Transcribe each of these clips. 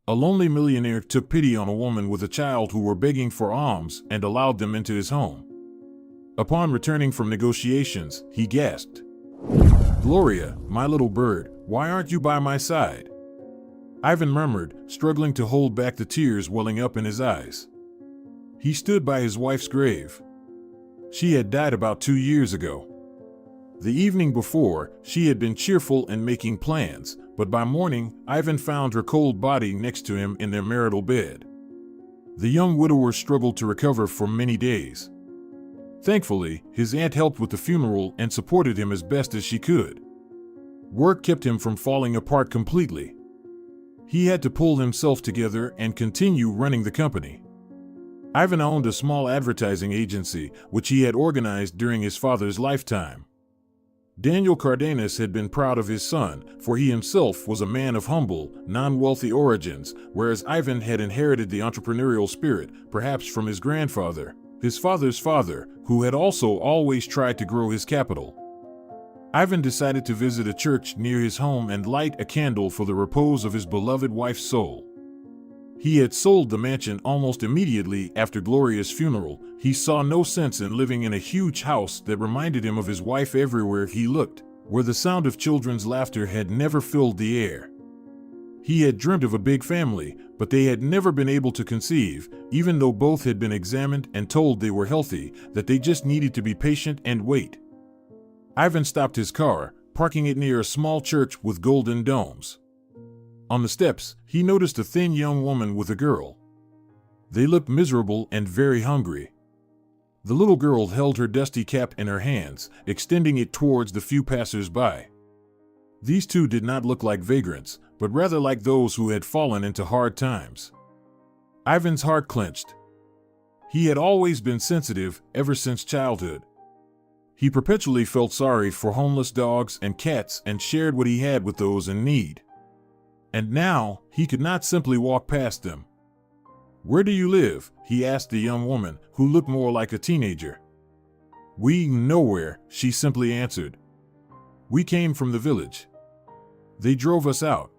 A lonely millionaire took pity on a woman with a child who were begging for alms and allowed them into his home. Upon returning from negotiations, he gasped, "Gloria, my little bird, why aren't you by my side?" Ivan murmured, struggling to hold back the tears welling up in his eyes. He stood by his wife's grave. She had died about 2 years ago. The evening before, she had been cheerful and making plans, but by morning, Ivan found her cold body next to him in their marital bed. The young widower struggled to recover for many days. Thankfully, his aunt helped with the funeral and supported him as best as she could. Work kept him from falling apart completely. He had to pull himself together and continue running the company. Ivan owned a small advertising agency, which he had organized during his father's lifetime. Daniel Cardenas had been proud of his son, for he himself was a man of humble, non-wealthy origins, whereas Ivan had inherited the entrepreneurial spirit, perhaps from his grandfather, his father's father, who had also always tried to grow his capital. Ivan decided to visit a church near his home and light a candle for the repose of his beloved wife's soul. He had sold the mansion almost immediately after Gloria's funeral. He saw no sense in living in a huge house that reminded him of his wife everywhere he looked, where the sound of children's laughter had never filled the air. He had dreamt of a big family, but they had never been able to conceive, even though both had been examined and told they were healthy, that they just needed to be patient and wait. Ivan stopped his car, parking it near a small church with golden domes. On the steps, he noticed a thin young woman with a girl. They looked miserable and very hungry. The little girl held her dusty cap in her hands, extending it towards the few passers-by. These two did not look like vagrants, but rather like those who had fallen into hard times. Ivan's heart clenched. He had always been sensitive ever since childhood. He perpetually felt sorry for homeless dogs and cats and shared what he had with those in need. And now, he could not simply walk past them. "Where do you live?" he asked the young woman, who looked more like a teenager. "We nowhere," she simply answered. "We came from the village. They drove us out.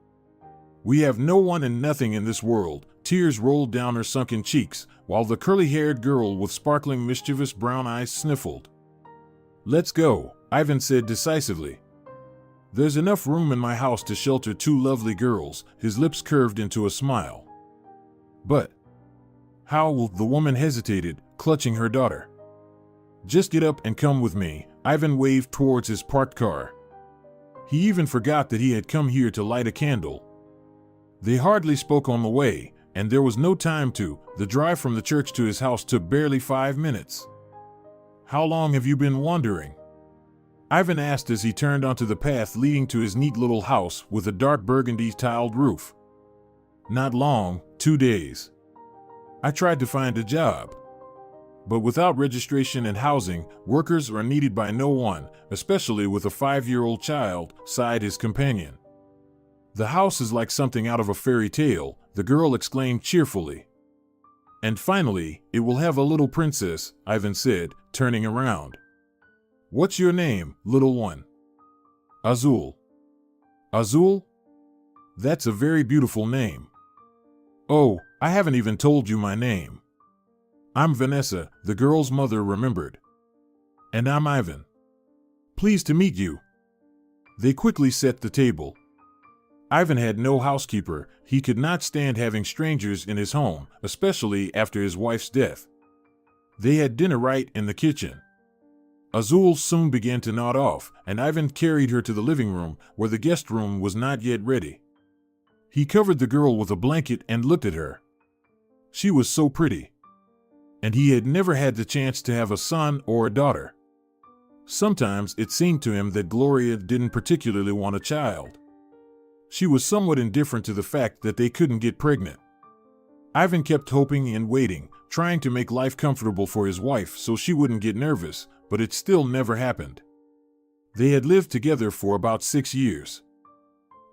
We have no one and nothing in this world." Tears rolled down her sunken cheeks, while the curly-haired girl with sparkling mischievous brown eyes sniffled. "Let's go," Ivan said decisively. "There's enough room in my house to shelter 2 lovely girls." His lips curved into a smile. "But how will?" The woman hesitated, clutching her daughter. "Just get up and come with me." Ivan waved towards his parked car. He even forgot that he had come here to light a candle. They hardly spoke on the way, and there was no time to. The drive from the church to his house took barely 5 minutes. "How long have you been wandering?" Ivan asked as he turned onto the path leading to his neat little house with a dark burgundy tiled roof. "Not long, 2 days. I tried to find a job. But without registration and housing, workers are needed by no one, especially with a 5-year-old child," sighed his companion. "The house is like something out of a fairy tale," the girl exclaimed cheerfully. "And finally, it will have a little princess," Ivan said, turning around. "What's your name, little one?" "Azul." "Azul? That's a very beautiful name." "Oh, I haven't even told you my name." "I'm Vanessa," the girl's mother remembered. "And I'm Ivan. Pleased to meet you." They quickly set the table. Ivan had no housekeeper. He could not stand having strangers in his home, especially after his wife's death. They had dinner right in the kitchen. Azul soon began to nod off, and Ivan carried her to the living room, where the guest room was not yet ready. He covered the girl with a blanket and looked at her. She was so pretty. And he had never had the chance to have a son or a daughter. Sometimes it seemed to him that Gloria didn't particularly want a child. She was somewhat indifferent to the fact that they couldn't get pregnant. Ivan kept hoping and waiting, trying to make life comfortable for his wife so she wouldn't get nervous, but it still never happened. They had lived together for about 6 years.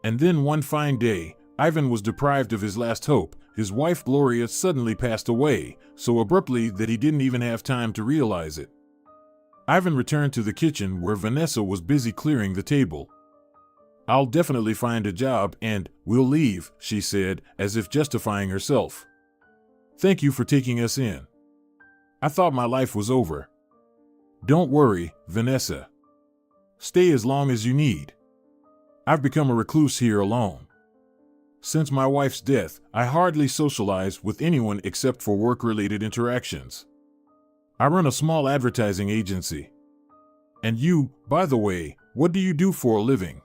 And then one fine day, Ivan was deprived of his last hope. His wife Gloria suddenly passed away, so abruptly that he didn't even have time to realize it. Ivan returned to the kitchen where Vanessa was busy clearing the table. I'll definitely find a job and we'll leave, she said, as if justifying herself. Thank you for taking us in. I thought my life was over. Don't worry, Vanessa. Stay as long as you need. I've become a recluse here alone. Since my wife's death, I hardly socialize with anyone except for work-related interactions. I run a small advertising agency. And you, by the way, what do you do for a living?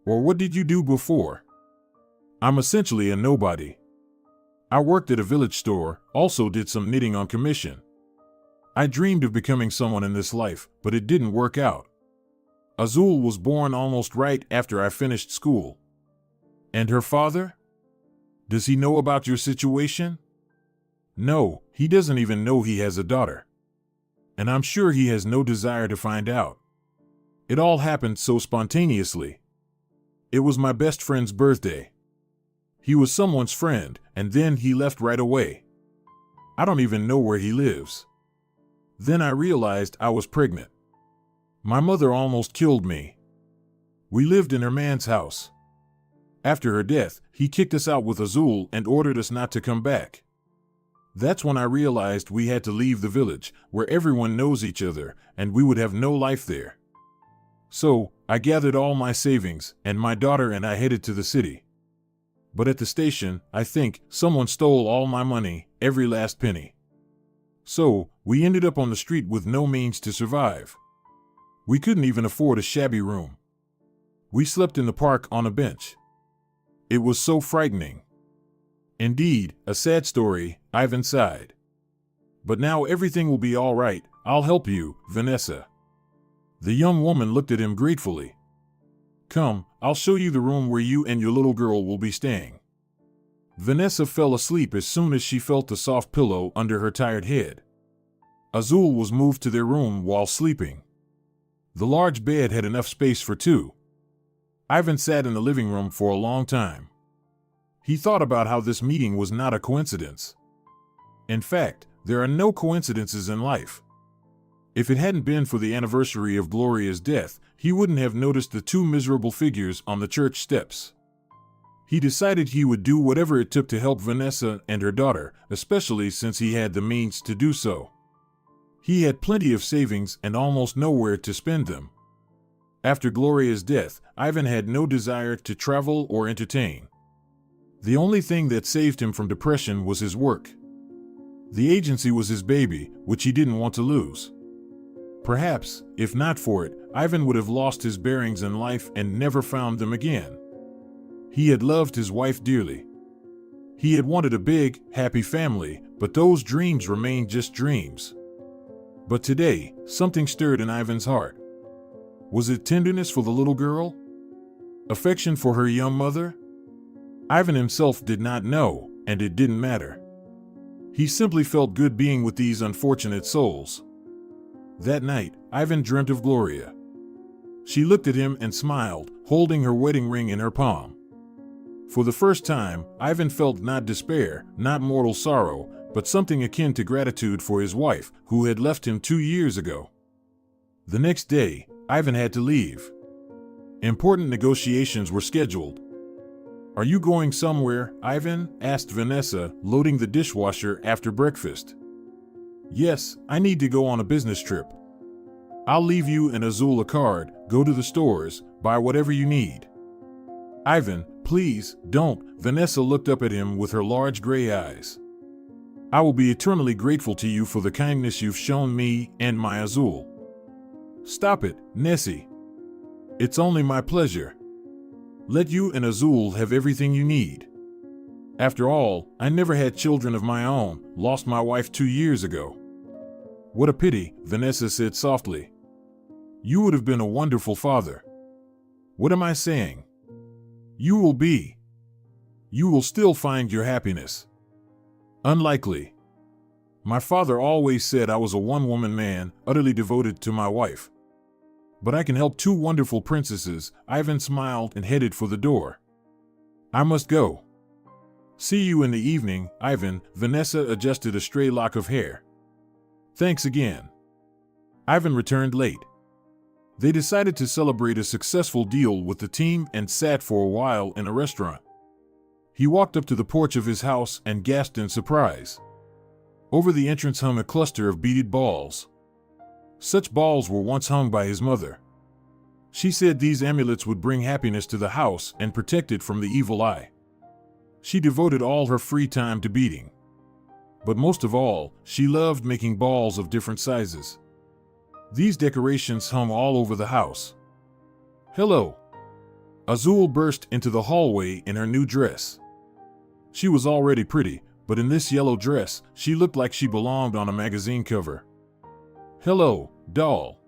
Or what did you do before? I'm essentially a nobody. I worked at a village store, also did some knitting on commission. I dreamed of becoming someone in this life, but it didn't work out. Azul was born almost right after I finished school. And her father? Does he know about your situation? No, he doesn't even know he has a daughter. And I'm sure he has no desire to find out. It all happened so spontaneously. It was my best friend's birthday. He was someone's friend, and then he left right away. I don't even know where he lives. Then I realized I was pregnant. My mother almost killed me. We lived in her man's house. After her death, he kicked us out with Azul and ordered us not to come back. That's when I realized we had to leave the village, where everyone knows each other, and we would have no life there. So, I gathered all my savings, and my daughter and I headed to the city. But at the station, I think, someone stole all my money, every last penny. So, we ended up on the street with no means to survive. We couldn't even afford a shabby room. We slept in the park on a bench. It was so frightening. Indeed, a sad story, Ivan sighed. But now everything will be all right. I'll help you, Vanessa. The young woman looked at him gratefully. Come, I'll show you the room where you and your little girl will be staying. Vanessa fell asleep as soon as she felt the soft pillow under her tired head. Azul was moved to their room while sleeping. The large bed had enough space for two. Ivan sat in the living room for a long time. He thought about how this meeting was not a coincidence. In fact, there are no coincidences in life. If it hadn't been for the anniversary of Gloria's death, he wouldn't have noticed the two miserable figures on the church steps. He decided he would do whatever it took to help Vanessa and her daughter, especially since he had the means to do so. He had plenty of savings and almost nowhere to spend them. After Gloria's death, Ivan had no desire to travel or entertain. The only thing that saved him from depression was his work. The agency was his baby, which he didn't want to lose. Perhaps, if not for it, Ivan would have lost his bearings in life and never found them again. He had loved his wife dearly. He had wanted a big, happy family, but those dreams remained just dreams. But today, something stirred in Ivan's heart. Was it tenderness for the little girl? Affection for her young mother? Ivan himself did not know, and it didn't matter. He simply felt good being with these unfortunate souls. That night, Ivan dreamt of Gloria. She looked at him and smiled, holding her wedding ring in her palm. For the first time, Ivan felt not despair, not mortal sorrow, but something akin to gratitude for his wife, who had left him 2 years ago. The next day, Ivan had to leave. Important negotiations were scheduled. Are you going somewhere, Ivan? Asked Vanessa, loading the dishwasher after breakfast. Yes, I need to go on a business trip. I'll leave you and Azul a card, go to the stores, buy whatever you need. Ivan, please, don't. Vanessa looked up at him with her large gray eyes. I will be eternally grateful to you for the kindness you've shown me and my Azul. Stop it, Nessie. It's only my pleasure. Let you and Azul have everything you need. After all, I never had children of my own, lost my wife 2 years ago. What a pity, Vanessa said softly. You would have been a wonderful father. What am I saying? You will be. You will still find your happiness. Unlikely. My father always said I was a one-woman man, utterly devoted to my wife. But I can help 2 wonderful princesses. Ivan smiled and headed for the door. I must go. See you in the evening, Ivan. Vanessa adjusted a stray lock of hair. Thanks again. Ivan returned late. They decided to celebrate a successful deal with the team and sat for a while in a restaurant. He walked up to the porch of his house and gasped in surprise. Over the entrance hung a cluster of beaded balls. Such balls were once hung by his mother. She said these amulets would bring happiness to the house and protect it from the evil eye. She devoted all her free time to beading. But most of all, she loved making balls of different sizes. These decorations hung all over the house. "Hello." Azul burst into the hallway in her new dress. She was already pretty, but in this yellow dress, she looked like she belonged on a magazine cover. "Hello, doll.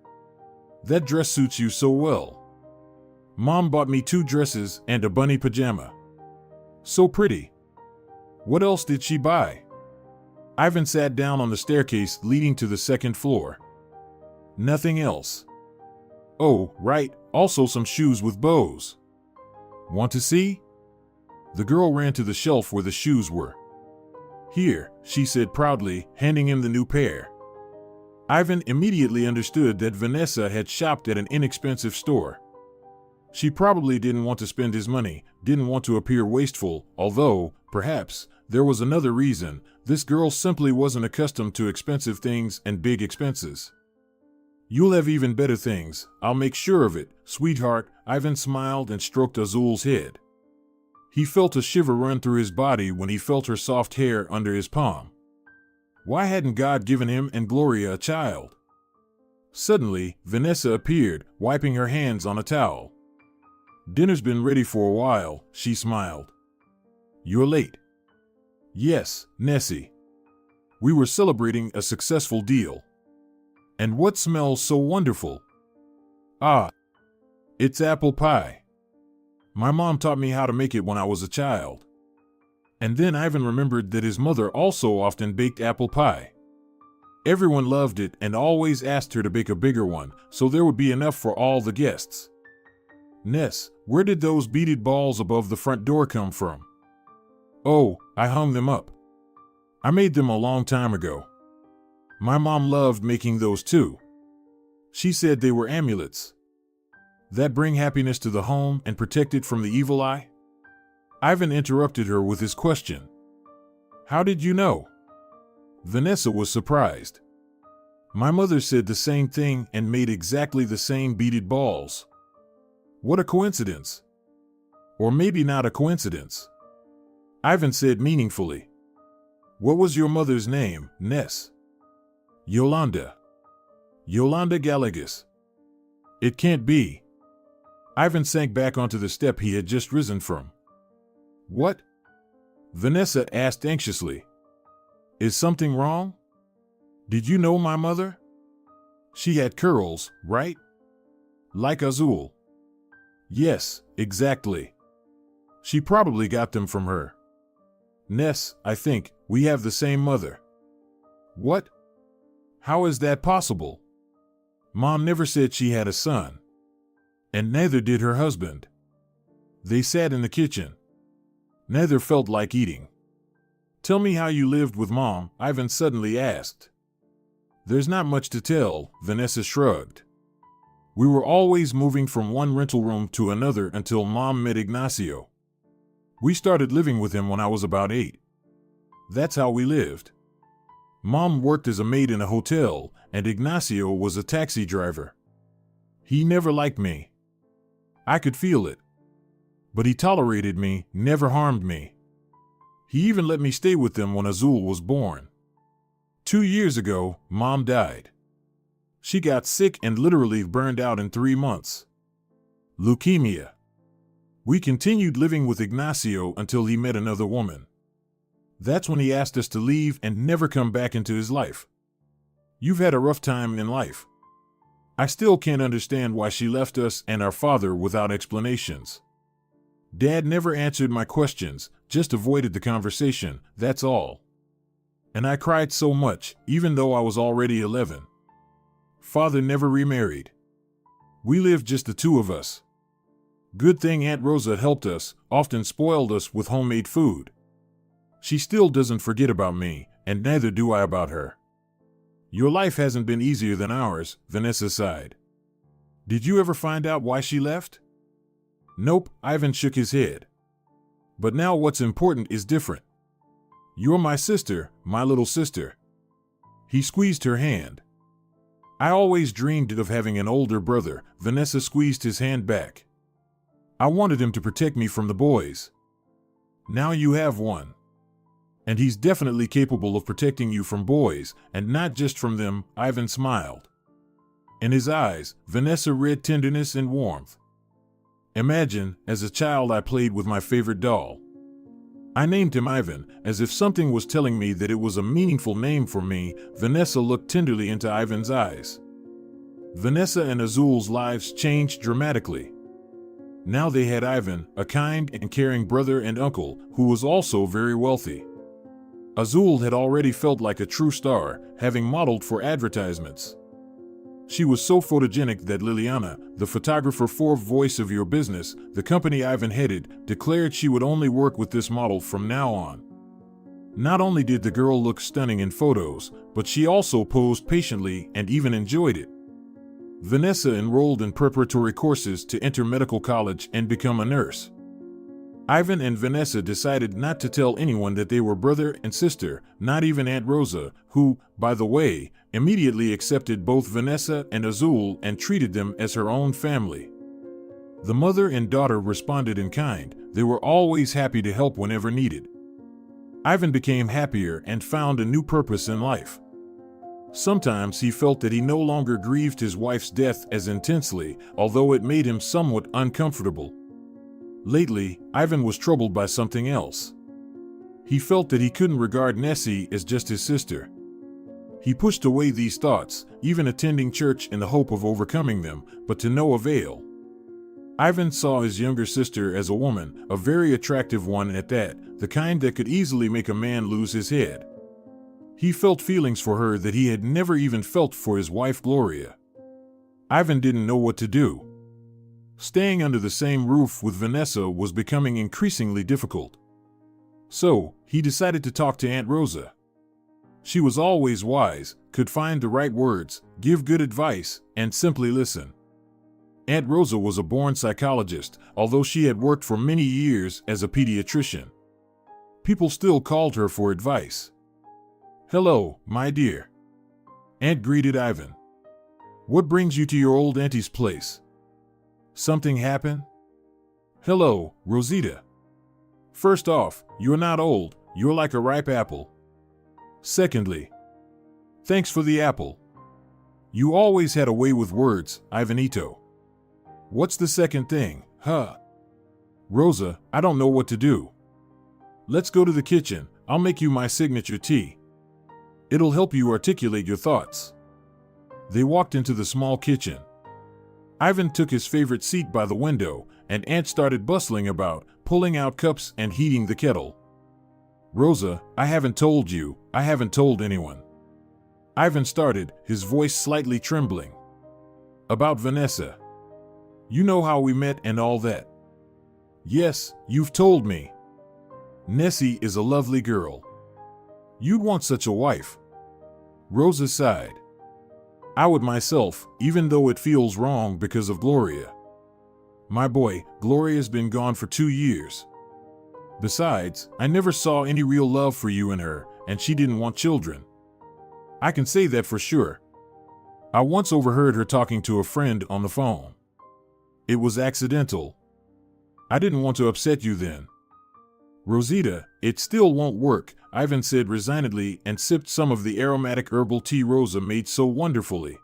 That dress suits you so well. Mom bought me 2 dresses and a bunny pajama. So pretty. What else did she buy?" Ivan sat down on the staircase leading to the second floor. "Nothing else." "Oh, right, also some shoes with bows. Want to see?" The girl ran to the shelf where the shoes were. "Here," she said proudly, handing him the new pair. Ivan immediately understood that Vanessa had shopped at an inexpensive store. She probably didn't want to spend his money, didn't want to appear wasteful, although, perhaps, there was another reason. This girl simply wasn't accustomed to expensive things and big expenses. "You'll have even better things, I'll make sure of it, sweetheart," Ivan smiled and stroked Azul's head. He felt a shiver run through his body when he felt her soft hair under his palm. Why hadn't God given him and Gloria a child? Suddenly, Vanessa appeared, wiping her hands on a towel. "Dinner's been ready for a while," she smiled. "You're late." "Yes, Nessie. We were celebrating a successful deal." "And what smells so wonderful?" "Ah, it's apple pie. My mom taught me how to make it when I was a child." And then Ivan remembered that his mother also often baked apple pie. Everyone loved it and always asked her to bake a bigger one, so there would be enough for all the guests. "Ness, where did those beaded balls above the front door come from?" "Oh, I hung them up. I made them a long time ago. My mom loved making those too. She said they were amulets that bring happiness to the home and protect it from the evil eye." Ivan interrupted her with his question. "How did you know?" Vanessa was surprised. "My mother said the same thing and made exactly the same beaded balls." "What a coincidence. Or maybe not a coincidence." Ivan said meaningfully. "What was your mother's name, Ness?" "Yolanda. Yolanda Gallagher." "It can't be." Ivan sank back onto the step he had just risen from. "What?" Vanessa asked anxiously. "Is something wrong? Did you know my mother? She had curls, right? Like Azul." "Yes, exactly. She probably got them from her." "Ness, I think, we have the same mother." "What? How is that possible? Mom never said she had a son. And neither did her husband." They sat in the kitchen. Neither felt like eating. "Tell me how you lived with Mom," Ivan suddenly asked. "There's not much to tell," Vanessa shrugged. "We were always moving from one rental room to another until Mom met Ignacio. We started living with him when I was about 8. That's how we lived. Mom worked as a maid in a hotel, and Ignacio was a taxi driver. He never liked me. I could feel it. But he tolerated me, never harmed me. He even let me stay with them when Azul was born. 2 years ago, Mom died. She got sick and literally burned out in 3 months. Leukemia. We continued living with Ignacio until he met another woman. That's when he asked us to leave and never come back into his life. You've had a rough time in life. I still can't understand why she left us and our father without explanations. Dad never answered my questions, just avoided the conversation, that's all. And I cried so much, even though I was already 11. Father never remarried. We lived just the 2 of us. Good thing Aunt Rosa helped us, often spoiled us with homemade food. She still doesn't forget about me, and neither do I about her. Your life hasn't been easier than ours," Vanessa sighed. Did you ever find out why she left? Nope, Ivan shook his head. But now what's important is different. You're my sister, my little sister. He squeezed her hand. I always dreamed of having an older brother. Vanessa squeezed his hand back. I wanted him to protect me from the boys. Now you have one. And he's definitely capable of protecting you from boys, and not just from them. Ivan smiled. In his eyes, Vanessa read tenderness and warmth. Imagine, as a child I played with my favorite doll. I named him Ivan, as if something was telling me that it was a meaningful name for me. Vanessa looked tenderly into Ivan's eyes. Vanessa and Azul's lives changed dramatically. Now they had Ivan, a kind and caring brother and uncle, who was also very wealthy. Azul had already felt like a true star, having modeled for advertisements. She was so photogenic that Liliana, the photographer for Voice of Your Business, the company Ivan headed, declared she would only work with this model from now on. Not only did the girl look stunning in photos, but she also posed patiently and even enjoyed it. Vanessa enrolled in preparatory courses to enter medical college and become a nurse. Ivan and Vanessa decided not to tell anyone that they were brother and sister, not even Aunt Rosa, who, by the way, immediately accepted both Vanessa and Azul and treated them as her own family. The mother and daughter responded in kind. They were always happy to help whenever needed. Ivan became happier and found a new purpose in life. Sometimes he felt that he no longer grieved his wife's death as intensely, although it made him somewhat uncomfortable. Lately, Ivan was troubled by something else. He felt that he couldn't regard Nessie as just his sister. He pushed away these thoughts, even attending church in the hope of overcoming them, but to no avail. Ivan saw his younger sister as a woman, a very attractive one at that, the kind that could easily make a man lose his head. He felt feelings for her that he had never even felt for his wife Gloria. Ivan didn't know what to do. Staying under the same roof with Vanessa was becoming increasingly difficult. So, he decided to talk to Aunt Rosa. She was always wise, could find the right words, give good advice, and simply listen. Aunt Rosa was a born psychologist, although she had worked for many years as a pediatrician. People still called her for advice. "Hello, my dear." Aunt greeted Ivan. "What brings you to your old auntie's place? Something happened?" "Hello, Rosita. First off, you're not old, you're like a ripe apple. Secondly, thanks for the apple. You always had a way with words, Ivanito. What's the second thing, huh?" "Rosa, I don't know what to do. Let's go to the kitchen, I'll make you my signature tea. It'll help you articulate your thoughts." They walked into the small kitchen. Ivan took his favorite seat by the window, and Aunt started bustling about, pulling out cups and heating the kettle. "Rosa, I haven't told you, I haven't told anyone." Ivan started, his voice slightly trembling. "About Vanessa. You know how we met and all that." "Yes, you've told me. Nessie is a lovely girl. You'd want such a wife." Rosa sighed. "I would myself, even though it feels wrong because of Gloria. My boy, Gloria's been gone for 2 years. Besides, I never saw any real love for you in her, and she didn't want children. I can say that for sure. I once overheard her talking to a friend on the phone. It was accidental. I didn't want to upset you then." "Rosita, it still won't work," Ivan said resignedly and sipped some of the aromatic herbal tea Rosa made so wonderfully.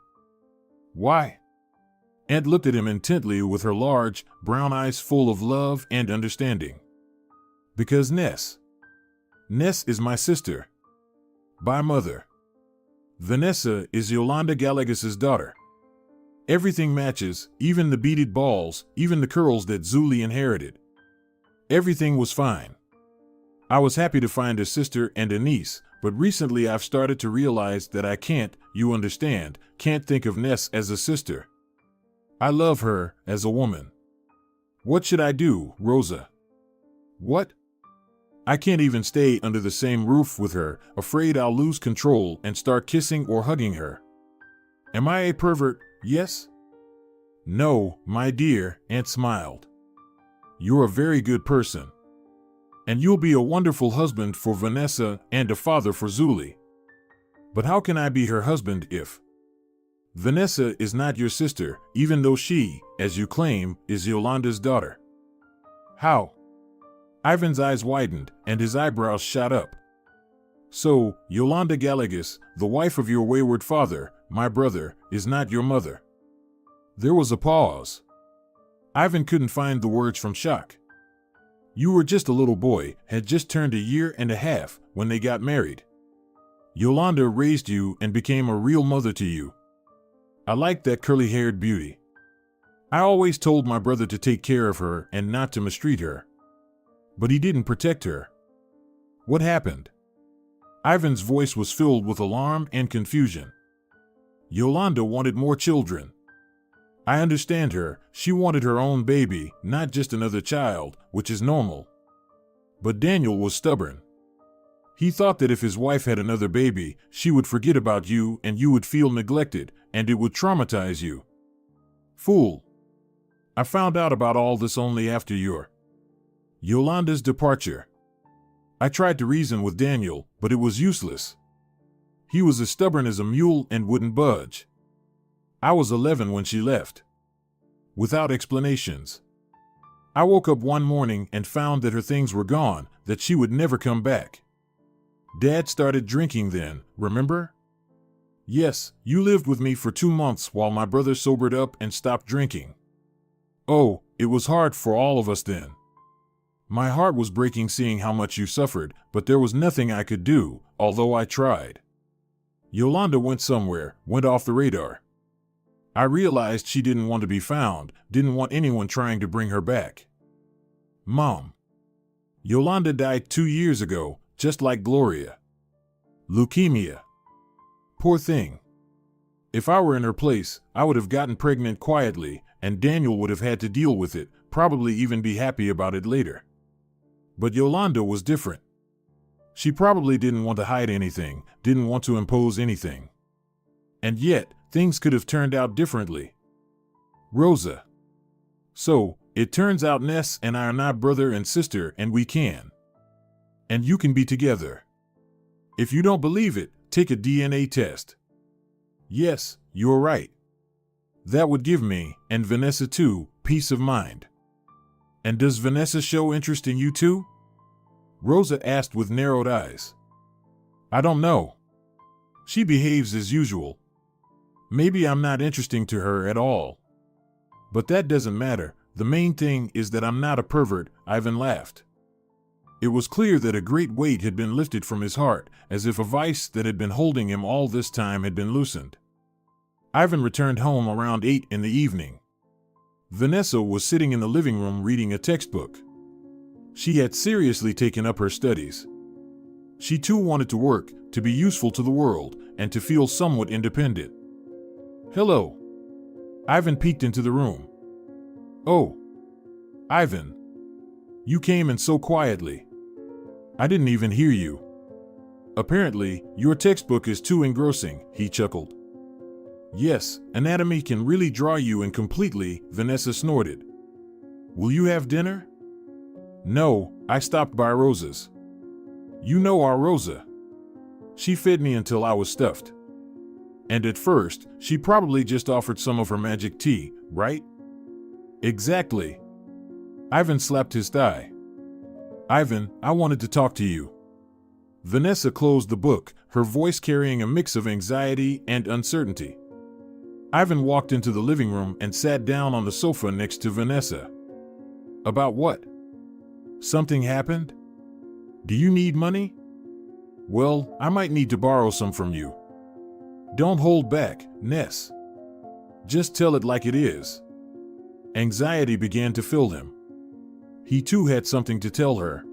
"Why?" Aunt looked at him intently with her large, brown eyes full of love and understanding. "Because Ness is my sister. By mother. Vanessa is Yolanda Gallagher's daughter. Everything matches, even the beaded balls, even the curls that Zuli inherited. Everything was fine. I was happy to find a sister and a niece, but recently I've started to realize that I can't, you understand, can't think of Ness as a sister. I love her as a woman. What should I do, Rosa?" "What?" "I can't even stay under the same roof with her, afraid I'll lose control and start kissing or hugging her. Am I a pervert? Yes?" No, my dear, Aunt smiled. You're a very good person. And you'll be a wonderful husband for Vanessa and a father for Zuli. But how can I be her husband if Vanessa is not your sister, even though she, as you claim, is Yolanda's daughter? How? Ivan's eyes widened and his eyebrows shot up. So, Yolanda Gallagher, the wife of your wayward father, my brother, is not your mother. There was a pause. Ivan couldn't find the words from shock. You were just a little boy, had just turned a year and a half when they got married. Yolanda raised you and became a real mother to you. I liked that curly-haired beauty. I always told my brother to take care of her and not to mistreat her. But he didn't protect her. What happened? Ivan's voice was filled with alarm and confusion. Yolanda wanted more children. I understand her. She wanted her own baby, not just another child, which is normal. But Daniel was stubborn. He thought that if his wife had another baby, she would forget about you and you would feel neglected, and it would traumatize you. Fool. I found out about all this only after Yolanda's departure. I tried to reason with Daniel, but it was useless. He was as stubborn as a mule and wouldn't budge. I was 11 when she left. Without explanations. I woke up one morning and found that her things were gone, that she would never come back. Dad started drinking then, remember? Yes, you lived with me for 2 months while my brother sobered up and stopped drinking. Oh, it was hard for all of us then. My heart was breaking seeing how much you suffered, but there was nothing I could do, although I tried. Yolanda went somewhere, went off the radar. I realized she didn't want to be found, didn't want anyone trying to bring her back. Mom. Yolanda died 2 years ago, just like Gloria. Leukemia. Poor thing. If I were in her place, I would have gotten pregnant quietly, and Daniel would have had to deal with it, probably even be happy about it later. But Yolanda was different. She probably didn't want to hide anything, didn't want to impose anything. And yet, things could have turned out differently. Rosa. So, it turns out Ness and I are not brother and sister, and we can. And you can be together. If you don't believe it, take a DNA test. Yes, you're right. That would give me, and Vanessa too, peace of mind. And does Vanessa show interest in you too? Rosa asked with narrowed eyes. I don't know. She behaves as usual. Maybe I'm not interesting to her at all. But that doesn't matter. The main thing is that I'm not a pervert, Ivan laughed. It was clear that a great weight had been lifted from his heart, as if a vice that had been holding him all this time had been loosened. Ivan returned home around 8 in the evening. Vanessa was sitting in the living room reading a textbook. She had seriously taken up her studies. She too wanted to work, to be useful to the world, and to feel somewhat independent. Hello. Ivan peeked into the room. Oh. Ivan. You came in so quietly. I didn't even hear you. Apparently, your textbook is too engrossing, he chuckled. Yes, anatomy can really draw you in completely, Vanessa snorted. Will you have dinner? No, I stopped by Rosa's. You know our Rosa. She fed me until I was stuffed. And at first, she probably just offered some of her magic tea, right? Exactly. Ivan slapped his thigh. Ivan, I wanted to talk to you. Vanessa closed the book, her voice carrying a mix of anxiety and uncertainty. Ivan walked into the living room and sat down on the sofa next to Vanessa. About what? Something happened? Do you need money? Well, I might need to borrow some from you. Don't hold back, Ness. Just tell it like it is. Anxiety began to fill him. He too had something to tell her.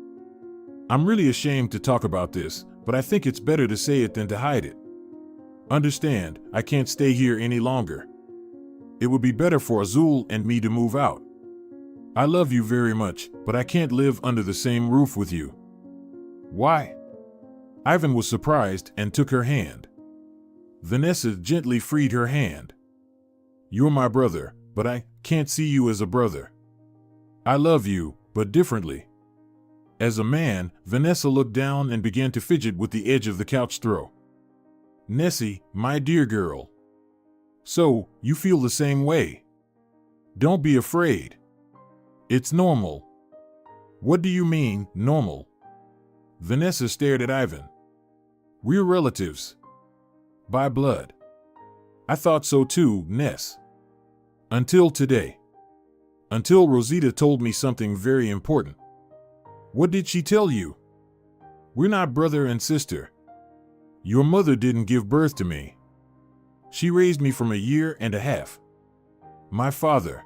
I'm really ashamed to talk about this, but I think it's better to say it than to hide it. Understand, I can't stay here any longer. It would be better for Azul and me to move out. I love you very much, but I can't live under the same roof with you. Why? Ivan was surprised and took her hand. Vanessa gently freed her hand. You're my brother, but I can't see you as a brother. I love you, but differently. As a man, Vanessa looked down and began to fidget with the edge of the couch throw. Nessie, my dear girl. So, you feel the same way? Don't be afraid. It's normal. What do you mean, normal? Vanessa stared at Ivan. We're relatives. By blood. I thought so too, Ness. Until today. Until Rosita told me something very important. What did she tell you? We're not brother and sister. Your mother didn't give birth to me. She raised me from 1.5 years. My father.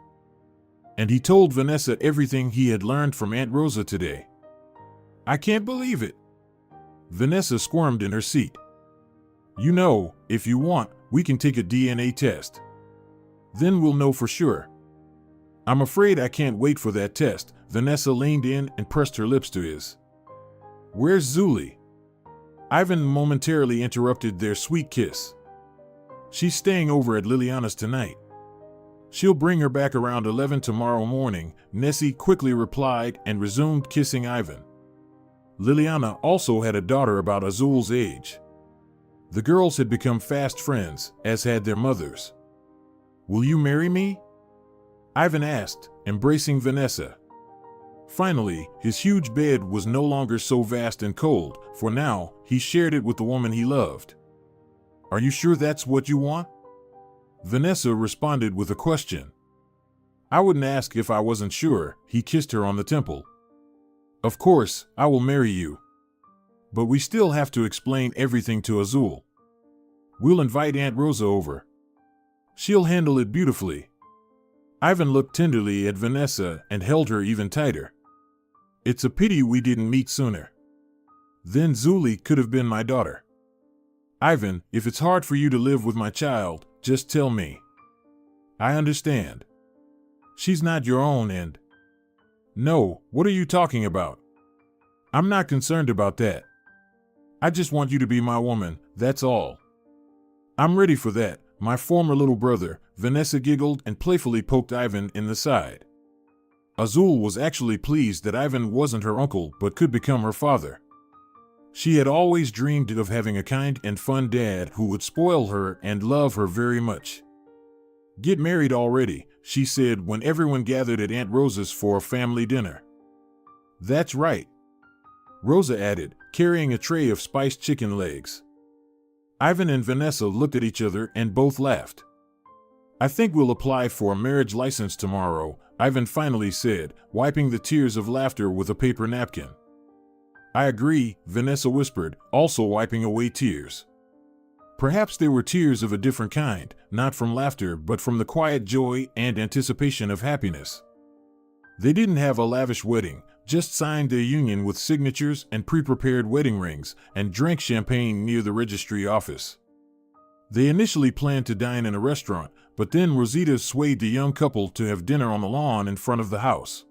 And he told Vanessa everything he had learned from Aunt Rosa today. I can't believe it. Vanessa squirmed in her seat. You know, if you want, we can take a DNA test. Then we'll know for sure. I'm afraid I can't wait for that test. Vanessa leaned in and pressed her lips to his. Where's Zuli? Ivan momentarily interrupted their sweet kiss. She's staying over at Liliana's tonight. She'll bring her back around 11 tomorrow morning, Nessie quickly replied and resumed kissing Ivan. Liliana also had a daughter about Azul's age. The girls had become fast friends, as had their mothers. Will you marry me? Ivan asked, embracing Vanessa. Finally, his huge bed was no longer so vast and cold, for now, he shared it with the woman he loved. Are you sure that's what you want? Vanessa responded with a question. I wouldn't ask if I wasn't sure. He kissed her on the temple. Of course, I will marry you. But we still have to explain everything to Azul. We'll invite Aunt Rosa over. She'll handle it beautifully. Ivan looked tenderly at Vanessa and held her even tighter. It's a pity we didn't meet sooner. Then Zuli could have been my daughter. Ivan, if it's hard for you to live with my child, just tell me. I understand. She's not your own and... No, what are you talking about? I'm not concerned about that. I just want you to be my woman, that's all. I'm ready for that, my former little brother. Vanessa giggled and playfully poked Ivan in the side. Azul was actually pleased that Ivan wasn't her uncle but could become her father. She had always dreamed of having a kind and fun dad who would spoil her and love her very much. Get married already, she said when everyone gathered at Aunt Rosa's for a family dinner. That's right, Rosa added, carrying a tray of spiced chicken legs. Ivan and Vanessa looked at each other and both laughed. I think we'll apply for a marriage license tomorrow, Ivan finally said, wiping the tears of laughter with a paper napkin. I agree, Vanessa whispered, also wiping away tears. Perhaps they were tears of a different kind, not from laughter but from the quiet joy and anticipation of happiness. They didn't have a lavish wedding, just signed their union with signatures and pre-prepared wedding rings, and drank champagne near the registry office. They initially planned to dine in a restaurant, but then Rosita swayed the young couple to have dinner on the lawn in front of the house.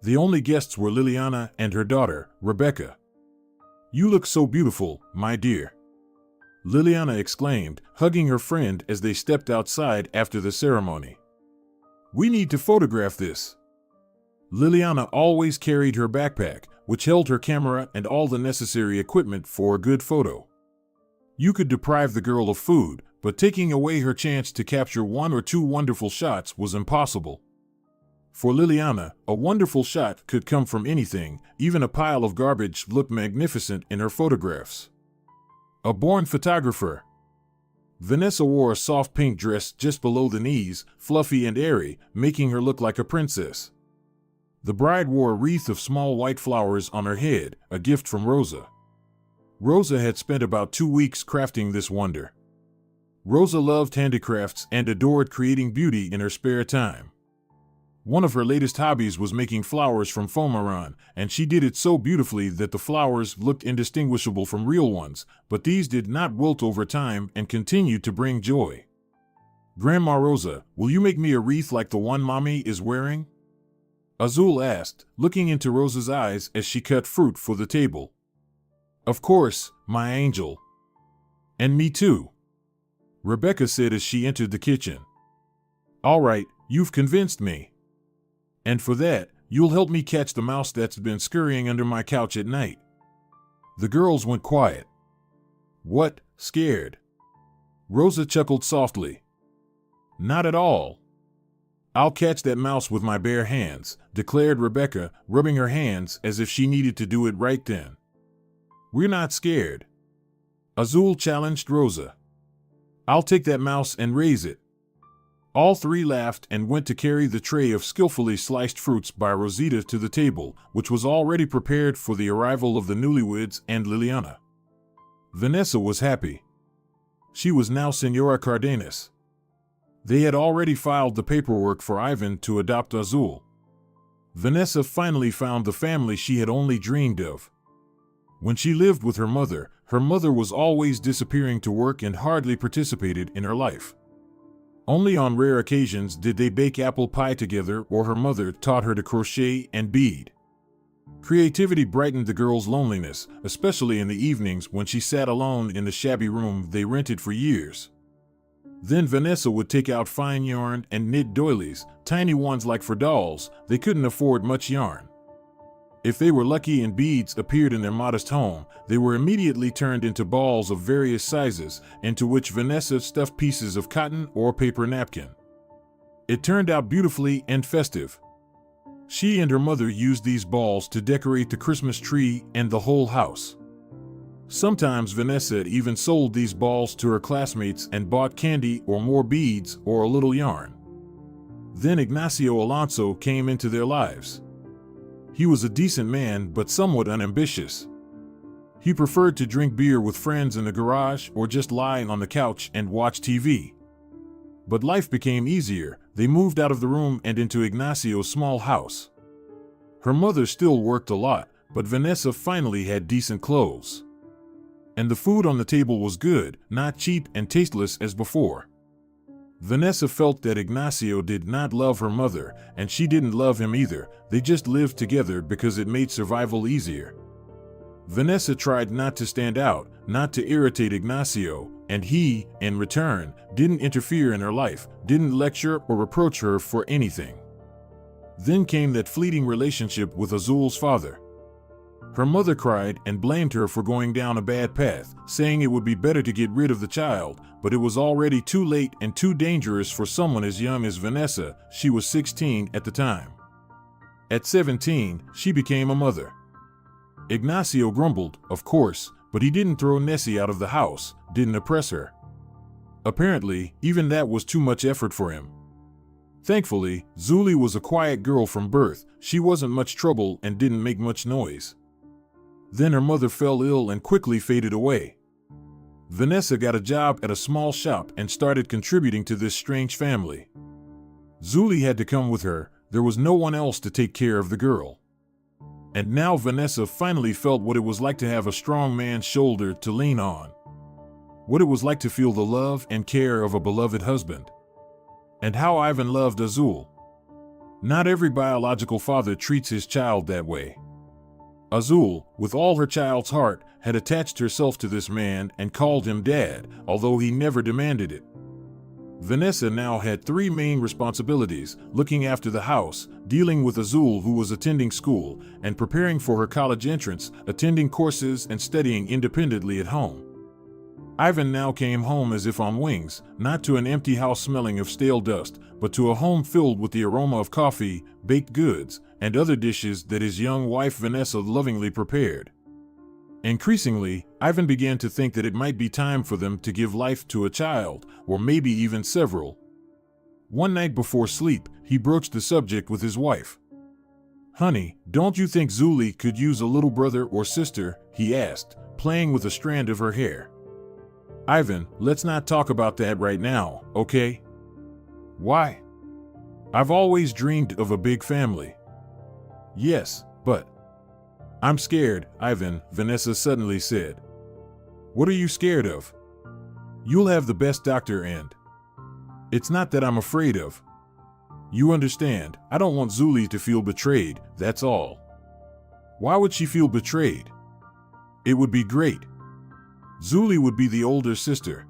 The only guests were Liliana and her daughter, Rebecca. You look so beautiful, my dear. Liliana exclaimed, hugging her friend as they stepped outside after the ceremony. We need to photograph this. Liliana always carried her backpack, which held her camera and all the necessary equipment for a good photo. You could deprive the girl of food, but taking away her chance to capture 1 or 2 wonderful shots was impossible. For Liliana, a wonderful shot could come from anything, even a pile of garbage looked magnificent in her photographs. A born photographer. Vanessa wore a soft pink dress just below the knees, fluffy and airy, making her look like a princess. The bride wore a wreath of small white flowers on her head, a gift from Rosa. Rosa had spent about 2 weeks crafting this wonder. Rosa loved handicrafts and adored creating beauty in her spare time. One of her latest hobbies was making flowers from foamaran, and she did it so beautifully that the flowers looked indistinguishable from real ones, but these did not wilt over time and continued to bring joy. Grandma Rosa, will you make me a wreath like the one Mommy is wearing? Azul asked, looking into Rosa's eyes as she cut fruit for the table. Of course, my angel. And me too, Rebecca said as she entered the kitchen. All right, you've convinced me. And for that, you'll help me catch the mouse that's been scurrying under my couch at night. The girls went quiet. What, scared? Rosa chuckled softly. Not at all. I'll catch that mouse with my bare hands, declared Rebecca, rubbing her hands as if she needed to do it right then. We're not scared. Azul challenged Rosa. I'll take that mouse and raise it. All three laughed and went to carry the tray of skillfully sliced fruits by Rosita to the table, which was already prepared for the arrival of the newlyweds and Liliana. Vanessa was happy. She was now Senora Cardenas. They had already filed the paperwork for Ivan to adopt Azul. Vanessa finally found the family she had only dreamed of. When she lived with her mother was always disappearing to work and hardly participated in her life. Only on rare occasions did they bake apple pie together, or her mother taught her to crochet and bead. Creativity brightened the girl's loneliness, especially in the evenings when she sat alone in the shabby room they rented for years. Then Vanessa would take out fine yarn and knit doilies, tiny ones like for dolls. They couldn't afford much yarn. If they were lucky and beads appeared in their modest home, they were immediately turned into balls of various sizes, into which Vanessa stuffed pieces of cotton or paper napkin. It turned out beautifully and festive. She and her mother used these balls to decorate the Christmas tree and the whole house. Sometimes Vanessa even sold these balls to her classmates and bought candy or more beads or a little yarn. Then Ignacio Alonso came into their lives. He was a decent man but somewhat unambitious. He preferred to drink beer with friends in the garage or just lie on the couch and watch TV. But life became easier. They moved out of the room and into Ignacio's small house. Her mother still worked a lot, but Vanessa finally had decent clothes. And the food on the table was good, not cheap and tasteless as before. Vanessa felt that Ignacio did not love her mother, and she didn't love him either. They just lived together because it made survival easier. Vanessa tried not to stand out, not to irritate Ignacio, and he, in return, didn't interfere in her life, didn't lecture or reproach her for anything. Then came that fleeting relationship with Azul's father. Her mother cried and blamed her for going down a bad path, saying it would be better to get rid of the child, but it was already too late and too dangerous for someone as young as Vanessa. She was 16 at the time. At 17, she became a mother. Ignacio grumbled, of course, but he didn't throw Nessie out of the house, didn't oppress her. Apparently, even that was too much effort for him. Thankfully, Zuli was a quiet girl from birth. She wasn't much trouble and didn't make much noise. Then her mother fell ill and quickly faded away. Vanessa got a job at a small shop and started contributing to this strange family. Zuli had to come with her. There was no one else to take care of the girl. And now Vanessa finally felt what it was like to have a strong man's shoulder to lean on. What it was like to feel the love and care of a beloved husband. And how Ivan loved Azul. Not every biological father treats his child that way. Azul, with all her child's heart, had attached herself to this man and called him Dad, although he never demanded it. Vanessa now had three main responsibilities: looking after the house, dealing with Azul who was attending school, and preparing for her college entrance, attending courses and studying independently at home. Ivan now came home as if on wings, not to an empty house smelling of stale dust, but to a home filled with the aroma of coffee, baked goods, and other dishes that his young wife Vanessa lovingly prepared. Increasingly, Ivan began to think that it might be time for them to give life to a child, or maybe even several. One night before sleep, he broached the subject with his wife. "Honey, don't you think Zuli could use a little brother or sister?" he asked, playing with a strand of her hair. "Ivan, let's not talk about that right now, okay?" "Why?" "I've always dreamed of a big family." "Yes, but..." "I'm scared, Ivan," Vanessa suddenly said. "What are you scared of?" "You'll have the best doctor and..." "It's not that I'm afraid of. You understand, I don't want Zuli to feel betrayed, that's all." "Why would she feel betrayed?" "It would be great. Zuli would be the older sister.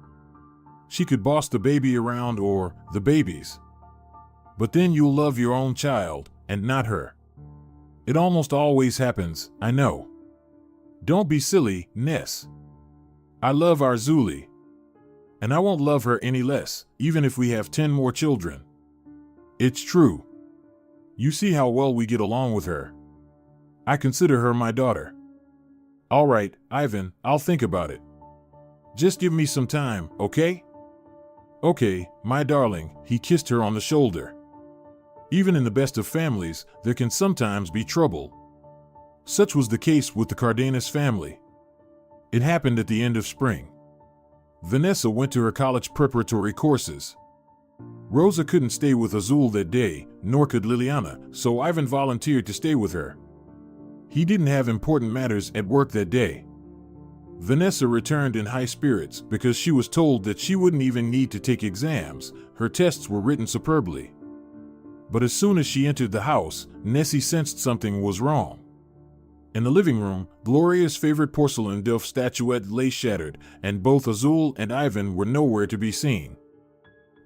She could boss the baby around or the babies. But then you'll love your own child, and not her. It almost always happens, I know. Don't be silly, Ness. I love our Zuli. And I won't love her any less, even if we have 10 more children. It's true. You see how well we get along with her. I consider her my daughter. All right, Ivan, I'll think about it. Just give me some time, okay? Okay, my darling, he kissed her on the shoulder. Even in the best of families, there can sometimes be trouble. Such was the case with the Cardenas family. It happened at the end of spring. Vanessa went to her college preparatory courses. Rosa couldn't stay with Azul that day, nor could Liliana, so Ivan volunteered to stay with her. He didn't have important matters at work that day. Vanessa returned in high spirits because she was told that she wouldn't even need to take exams. Her tests were written superbly. But as soon as she entered the house, Nessie sensed something was wrong. In the living room, Gloria's favorite porcelain dove statuette lay shattered, and both Azul and Ivan were nowhere to be seen.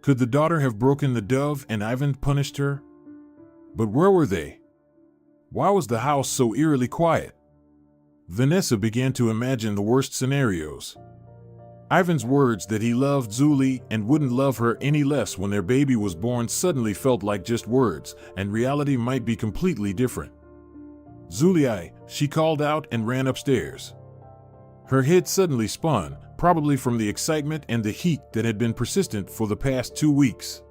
Could the daughter have broken the dove and Ivan punished her? But where were they? Why was the house so eerily quiet? Vanessa began to imagine the worst scenarios. Ivan's words that he loved Zuli and wouldn't love her any less when their baby was born suddenly felt like just words, and reality might be completely different. Zuli, she called out and ran upstairs. Her head suddenly spun, probably from the excitement and the heat that had been persistent for the past 2 weeks.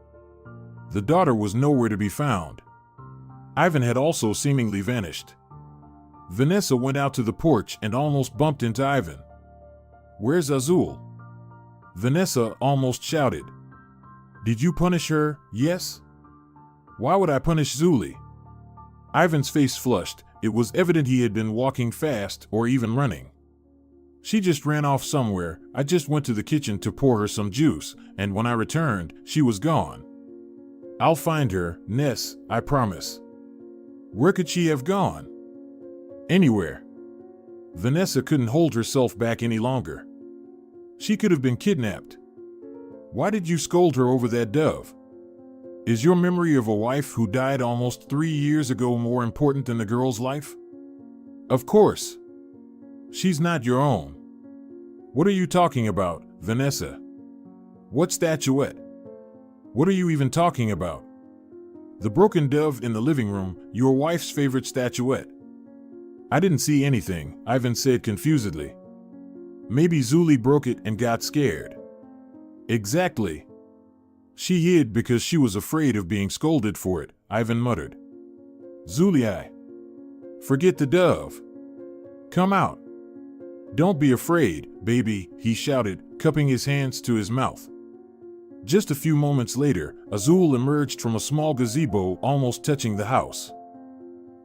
The daughter was nowhere to be found. Ivan had also seemingly vanished. Vanessa went out to the porch and almost bumped into Ivan. "Where's Azul?" Vanessa almost shouted. "Did you punish her, yes?" "Why would I punish Zuli?" Ivan's face flushed. It was evident he had been walking fast or even running. "She just ran off somewhere. I just went to the kitchen to pour her some juice, and when I returned, she was gone. I'll find her, Ness, I promise." "Where could she have gone?" "Anywhere." Vanessa couldn't hold herself back any longer. "She could have been kidnapped. Why did you scold her over that dove? Is your memory of a wife who died almost 3 years ago more important than the girl's life?" "Of course. She's not your own." "What are you talking about, Vanessa? What statuette? What are you even talking about?" "The broken dove in the living room, your wife's favorite statuette." "I didn't see anything," Ivan said confusedly. "Maybe Zuli broke it and got scared." "Exactly. She hid because she was afraid of being scolded for it," Ivan muttered. "Zuli, forget the dove. Come out. Don't be afraid, baby," he shouted, cupping his hands to his mouth. Just a few moments later, Azul emerged from a small gazebo almost touching the house.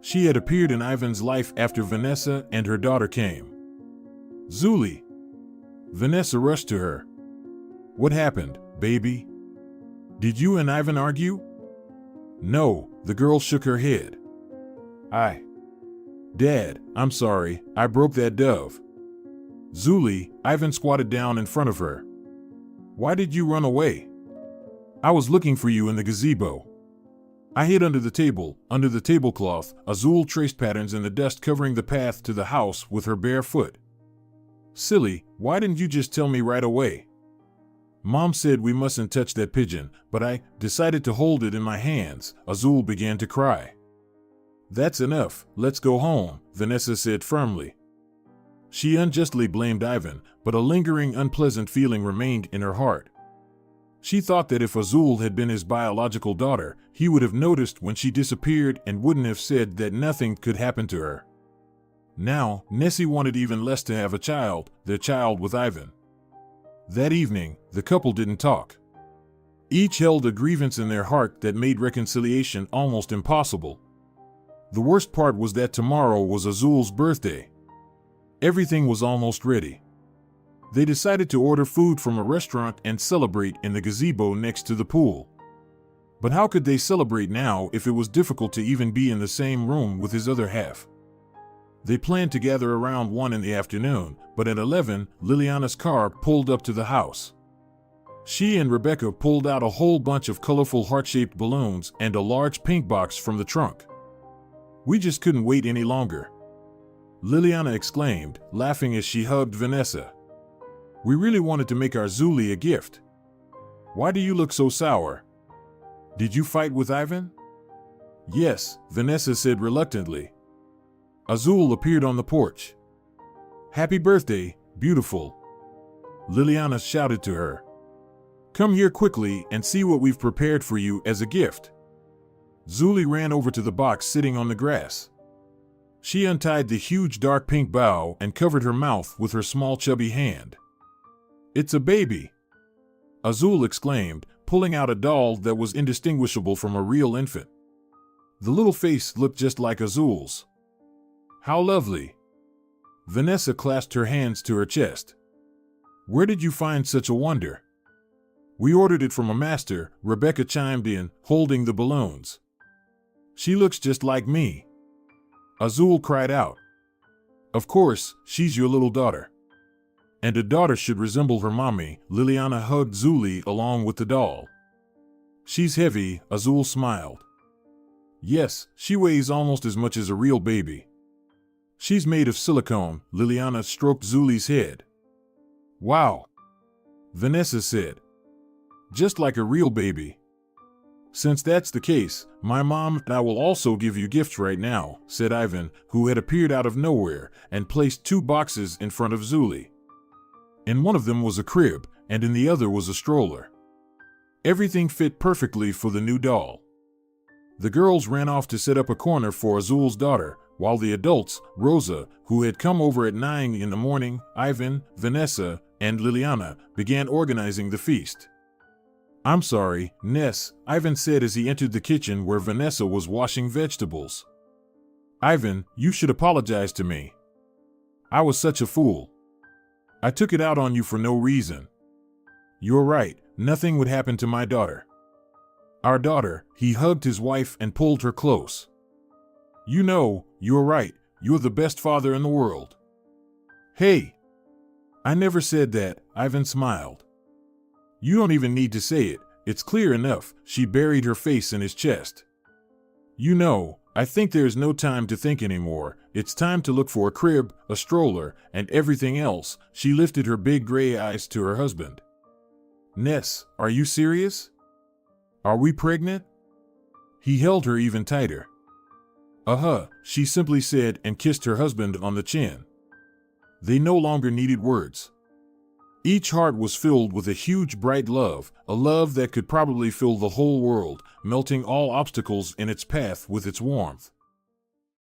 She had appeared in Ivan's life after Vanessa and her daughter came. "Zuli." Vanessa rushed to her. "What happened, baby? Did you and Ivan argue?" "No," the girl shook her head. Dad, I'm sorry, I broke that dove." "Zuli," Ivan squatted down in front of her. "Why did you run away?" "I was looking for you in the gazebo. I hid under the tablecloth. Azul traced patterns in the dust covering the path to the house with her bare foot. "Silly, why didn't you just tell me right away?" "Mom said we mustn't touch that pigeon, but I decided to hold it in my hands." Azul began to cry. "That's enough, let's go home," Vanessa said firmly. She unjustly blamed Ivan, but a lingering unpleasant feeling remained in her heart. She thought that if Azul had been his biological daughter, he would have noticed when she disappeared and wouldn't have said that nothing could happen to her. Now, Nessie wanted even less to have a child, their child with Ivan. That evening, the couple didn't talk. Each held a grievance in their heart that made reconciliation almost impossible. The worst part was that tomorrow was Azul's birthday. Everything was almost ready. They decided to order food from a restaurant and celebrate in the gazebo next to the pool. But how could they celebrate now if it was difficult to even be in the same room with his other half? They planned to gather around 1 in the afternoon, but at 11, Liliana's car pulled up to the house. She and Rebecca pulled out a whole bunch of colorful heart-shaped balloons and a large pink box from the trunk. We just couldn't wait any longer. Liliana exclaimed, laughing as she hugged Vanessa. We really wanted to make our Zuli a gift. Why do you look so sour? Did you fight with Ivan? Yes, Vanessa said reluctantly. Azul appeared on the porch. Happy birthday, beautiful. Liliana shouted to her. Come here quickly and see what we've prepared for you as a gift. Zuli ran over to the box sitting on the grass. She untied the huge dark pink bow and covered her mouth with her small chubby hand. It's a baby, Azul exclaimed, pulling out a doll that was indistinguishable from a real infant. The little face looked just like Azul's. How lovely. Vanessa clasped her hands to her chest. Where did you find such a wonder? We ordered it from a master, Rebecca chimed in, holding the balloons. She looks just like me. Azul cried out. Of course, she's your little daughter. And a daughter should resemble her mommy. Liliana hugged Zuli along with the doll. She's heavy, Azul smiled. Yes, she weighs almost as much as a real baby. She's made of silicone, Liliana stroked Zuli's head. Wow, Vanessa said. Just like a real baby. Since that's the case, my mom and I will also give you gifts right now, said Ivan, who had appeared out of nowhere and placed 2 boxes in front of Zuli. In one of them was a crib, and in the other was a stroller. Everything fit perfectly for the new doll. The girls ran off to set up a corner for Azul's daughter, while the adults, Rosa, who had come over at 9 in the morning, Ivan, Vanessa, and Liliana, began organizing the feast. I'm sorry, Ness, Ivan said as he entered the kitchen where Vanessa was washing vegetables. Ivan, you should apologize to me. I was such a fool. I took it out on you for no reason. You're right, nothing would happen to my daughter. Our daughter, he hugged his wife and pulled her close. You know, you're right, you're the best father in the world. Hey! I never said that, Ivan smiled. You don't even need to say it, it's clear enough, she buried her face in his chest. You know, I think there's no time to think anymore, it's time to look for a crib, a stroller, and everything else. She lifted her big gray eyes to her husband. Ness, are you serious? Are we pregnant? He held her even tighter. She simply said and kissed her husband on the chin. They no longer needed words. Each heart was filled with a huge bright love, a love that could probably fill the whole world, melting all obstacles in its path with its warmth.